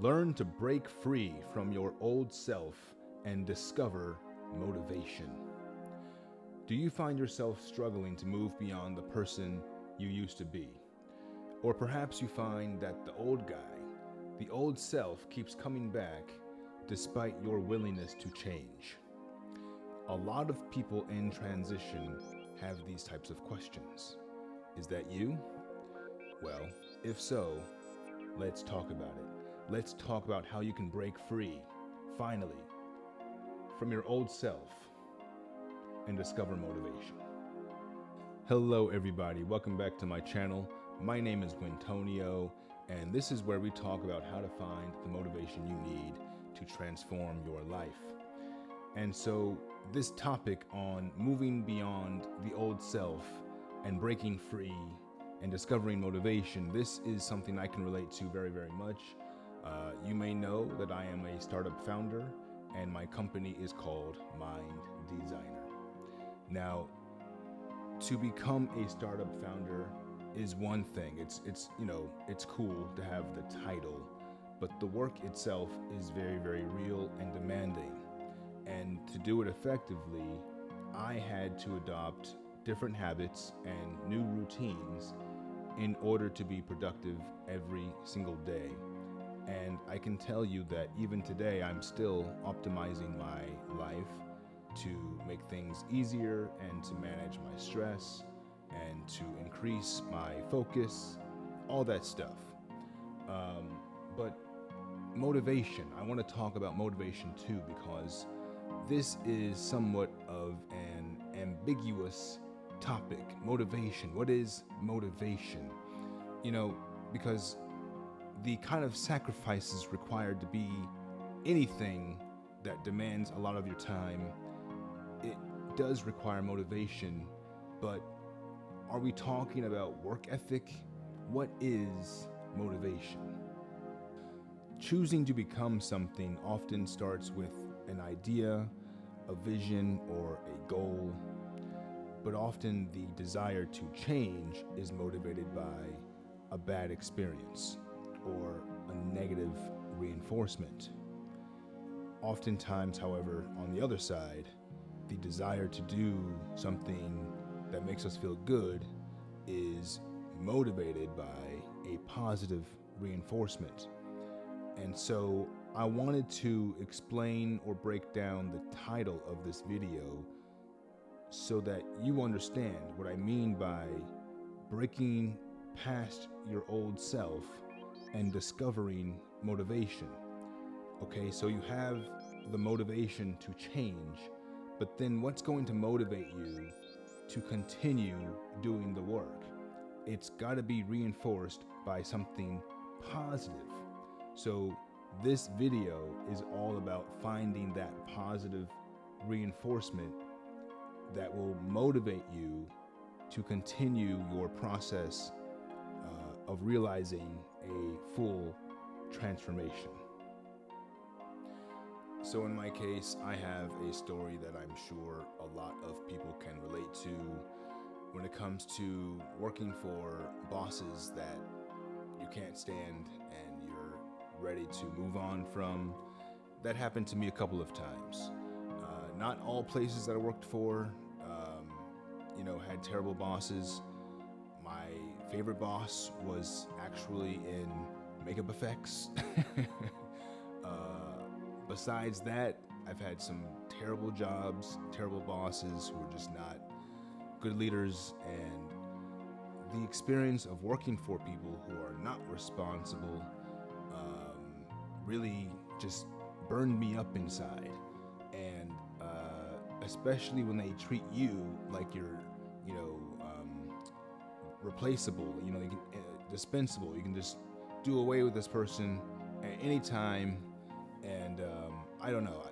Learn to break free from your old self and discover motivation. Do you find yourself struggling to move beyond the person you used to be? Or perhaps you find that the old guy, the old self, keeps coming back despite your willingness to change. A lot of people in transition have these types of questions. Is that you? Well, if so, let's talk about it. Let's talk about how you can break free, finally, from your old self and discover motivation. Hello everybody, welcome back to my channel. My name is Wintonio, and this is where we talk about how to find the motivation you need to transform your life. And so this topic on moving beyond the old self and breaking free and discovering motivation, this is something I can relate to very, very much. You may know that I am a startup founder and my company is called Mind Designer. Now, to become a startup founder is one thing. It's cool to have the title, but the work itself is very, very real and demanding. And to do it effectively, I had to adopt different habits and new routines in order to be productive every single day. And I can tell you that even today, I'm still optimizing my life to make things easier and to manage my stress and to increase my focus, all that stuff. But motivation, I want to talk about motivation too, because this is somewhat of an ambiguous topic. Motivation. What is motivation? Because the kind of sacrifices required to be anything that demands a lot of your time, it does require motivation. But are we talking about work ethic? What is motivation? Choosing to become something often starts with an idea, a vision, or a goal, but often the desire to change is motivated by a bad experience or a negative reinforcement. Oftentimes, however, on the other side, the desire to do something that makes us feel good is motivated by a positive reinforcement. And so I wanted to explain or break down the title of this video so that you understand what I mean by breaking past your old self and discovering motivation. Okay, so you have the motivation to change, but then what's going to motivate you to continue doing the work? It's got to be reinforced by something positive. So this video is all about finding that positive reinforcement that will motivate you to continue your process of realizing a full transformation. So in my case, I have a story that I'm sure a lot of people can relate to when it comes to working for bosses that you can't stand and you're ready to move on from. That happened to me a couple of times. Not all places that I worked for, had terrible bosses. My favorite boss was actually in makeup effects. Besides that, I've had some terrible jobs, terrible bosses who are just not good leaders, and the experience of working for people who are not responsible really just burned me up inside. And especially when they treat you like you're, replaceable, dispensable. You can just do away with this person at any time. And I don't know,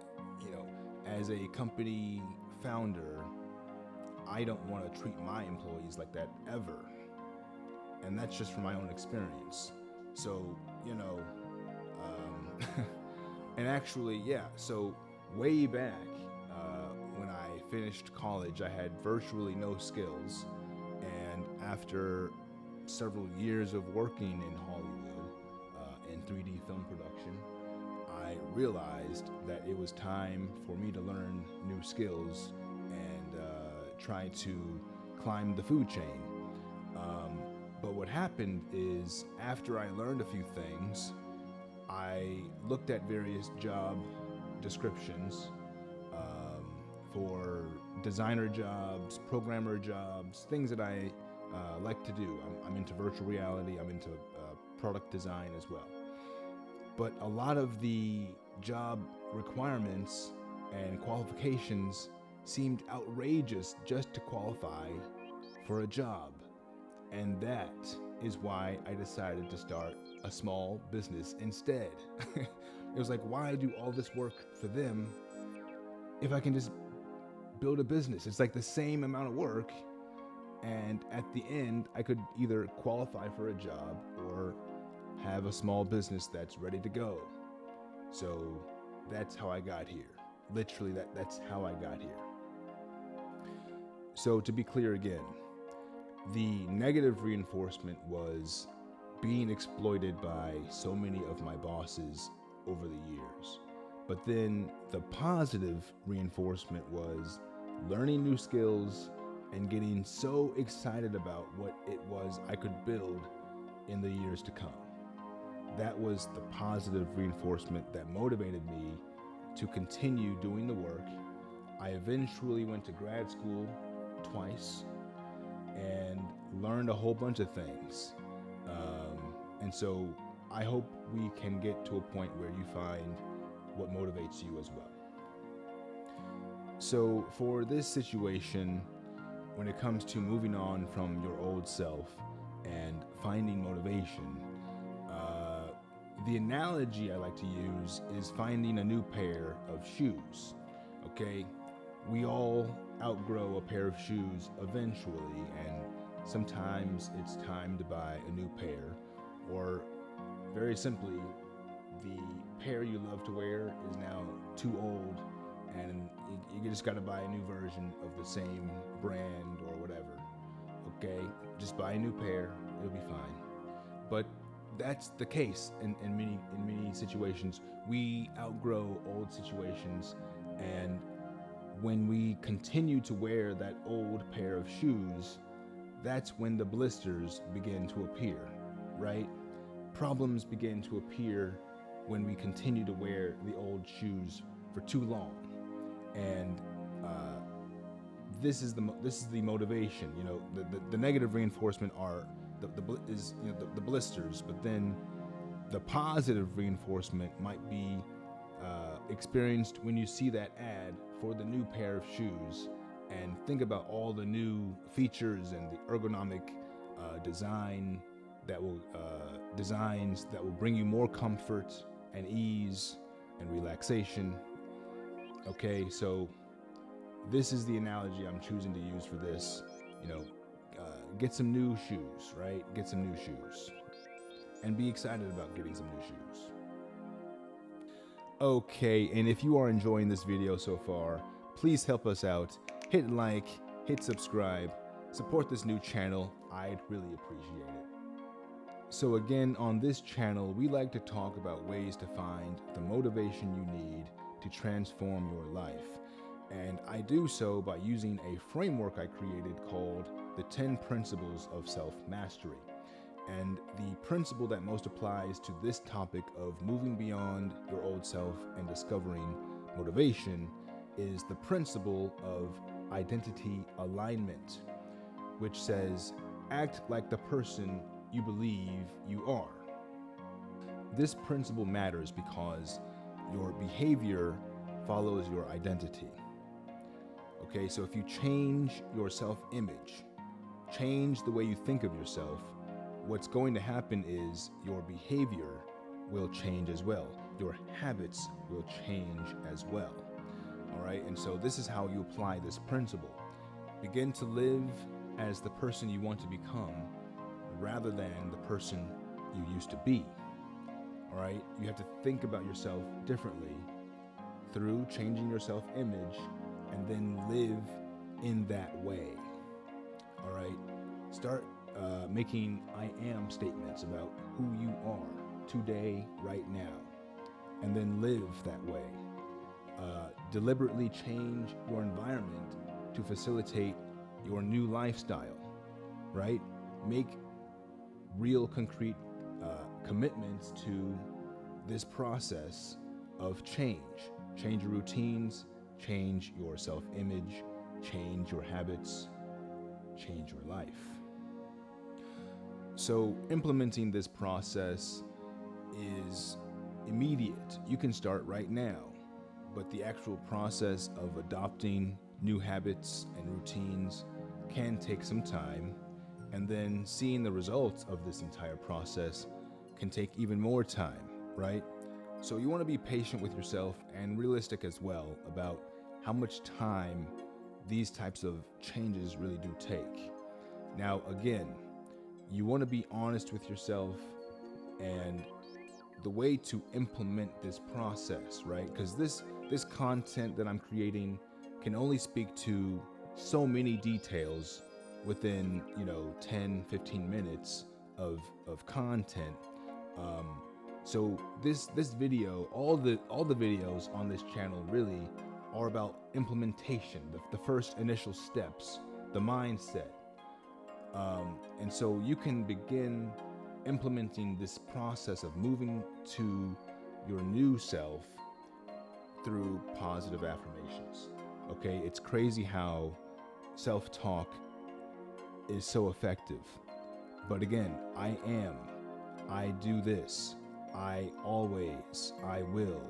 as a company founder, I don't want to treat my employees like that ever. And that's just from my own experience. So, and actually, so way back when I finished college, I had virtually no skills. And after several years of working in Hollywood, in 3D film production, I realized that it was time for me to learn new skills and try to climb the food chain. But what happened is, after I learned a few things, I looked at various job descriptions for designer jobs, programmer jobs, things that I like to do. I'm into virtual reality, I'm into product design as well. But a lot of the job requirements and qualifications seemed outrageous just to qualify for a job. And that is why I decided to start a small business instead. It was like, why do all this work for them if I can just build a business? It's like the same amount of work, and at the end, I could either qualify for a job or have a small business that's ready to go. So that's how I got here. Literally, that's how I got here. So to be clear again, the negative reinforcement was being exploited by so many of my bosses over the years. But then the positive reinforcement was learning new skills and getting so excited about what it was I could build in the years to come. That was the positive reinforcement that motivated me to continue doing the work. I eventually went to grad school twice and learned a whole bunch of things. And so I hope we can get to a point where you find what motivates you as well. So for this situation, when it comes to moving on from your old self and finding motivation, the analogy I like to use is finding a new pair of shoes. Okay, we all outgrow a pair of shoes eventually, and sometimes it's time to buy a new pair, or very simply, the pair you love to wear is now too old, and you just got to buy a new version of the same brand or whatever. Okay, just buy a new pair, it'll be fine. But that's the case in many situations. We outgrow old situations, and when we continue to wear that old pair of shoes, that's when the blisters begin to appear, right? Problems begin to appear when we continue to wear the old shoes for too long. And this is the motivation. You know, the negative reinforcement are the blisters, but then the positive reinforcement might be experienced when you see that ad for the new pair of shoes and think about all the new features and the ergonomic designs that will bring you more comfort and ease and relaxation. Okay, so this is the analogy I'm choosing to use for this. You know, get some new shoes, right? Get some new shoes. And be excited about getting some new shoes. Okay, and if you are enjoying this video so far, please help us out. Hit like, hit subscribe, support this new channel. I'd really appreciate it. So again, on this channel, we like to talk about ways to find the motivation you need to transform your life. And I do so by using a framework I created called the 10 Principles of Self-Mastery. And the principle that most applies to this topic of moving beyond your old self and discovering motivation is the principle of identity alignment, which says, act like the person you believe you are. This principle matters because your behavior follows your identity. Okay, so if you change your self-image, change the way you think of yourself, what's going to happen is your behavior will change as well. Your habits will change as well. All right, and so this is how you apply this principle. Begin to live as the person you want to become rather than the person you used to be. All right, you have to think about yourself differently through changing your self-image and then live in that way. All right, start making I am statements about who you are. today, right now, and then live that way. Deliberately change your environment to facilitate your new lifestyle, right? Make real concrete commitments to this process of change. Change your routines, change your self-image, change your habits, change your life. So implementing this process is immediate. You can start right now, but the actual process of adopting new habits and routines can take some time, and then seeing the results of this entire process can take even more time, right? So you want to be patient with yourself and realistic as well about how much time these types of changes really do take. Now, again, you want to be honest with yourself and the way to implement this process, right? Because this content that I'm creating can only speak to so many details within 10, 15 minutes of content. So this video, all the videos on this channel really are about implementation, the first initial steps, the mindset. And so you can begin implementing this process of moving to your new self through positive affirmations. Okay, it's crazy how self-talk is so effective. But again, I am, I do this, I always, I will.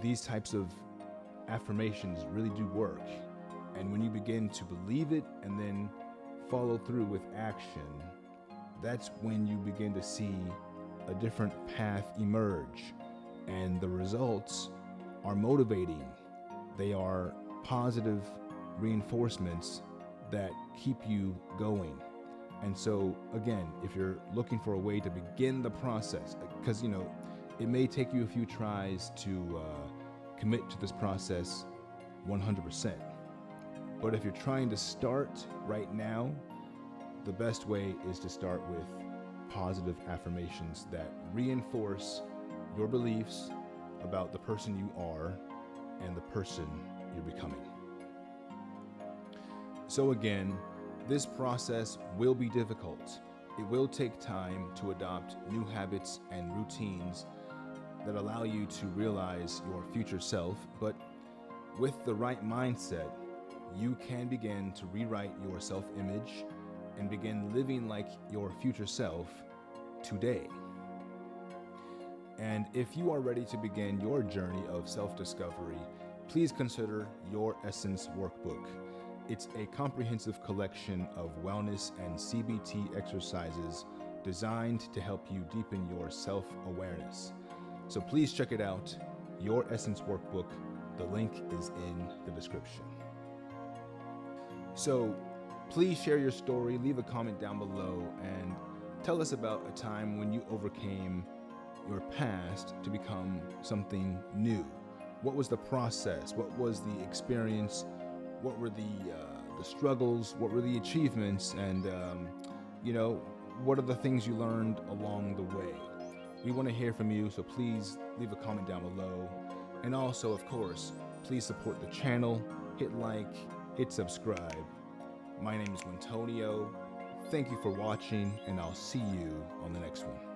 These types of affirmations really do work. And when you begin to believe it and then follow through with action, that's when you begin to see a different path emerge. And the results are motivating. They are positive reinforcements that keep you going. And so again, if you're looking for a way to begin the process, because it may take you a few tries to commit to this process 100%. But if you're trying to start right now, the best way is to start with positive affirmations that reinforce your beliefs about the person you are and the person you're becoming. So again, this process will be difficult. It will take time to adopt new habits and routines that allow you to realize your future self, but with the right mindset, you can begin to rewrite your self-image and begin living like your future self today. And if you are ready to begin your journey of self-discovery, please consider Your Essence Workbook. It's a comprehensive collection of wellness and CBT exercises designed to help you deepen your self-awareness. So please check it out, Your Essence Workbook. The link is in the description. So please share your story, leave a comment down below, and tell us about a time when you overcame your past to become something new. What was the process? What was the experience? What were the struggles? What were the achievements? And, what are the things you learned along the way? We want to hear from you, so please leave a comment down below. And also, of course, please support the channel, hit like, hit subscribe. My name is Antonio. Thank you for watching, and I'll see you on the next one.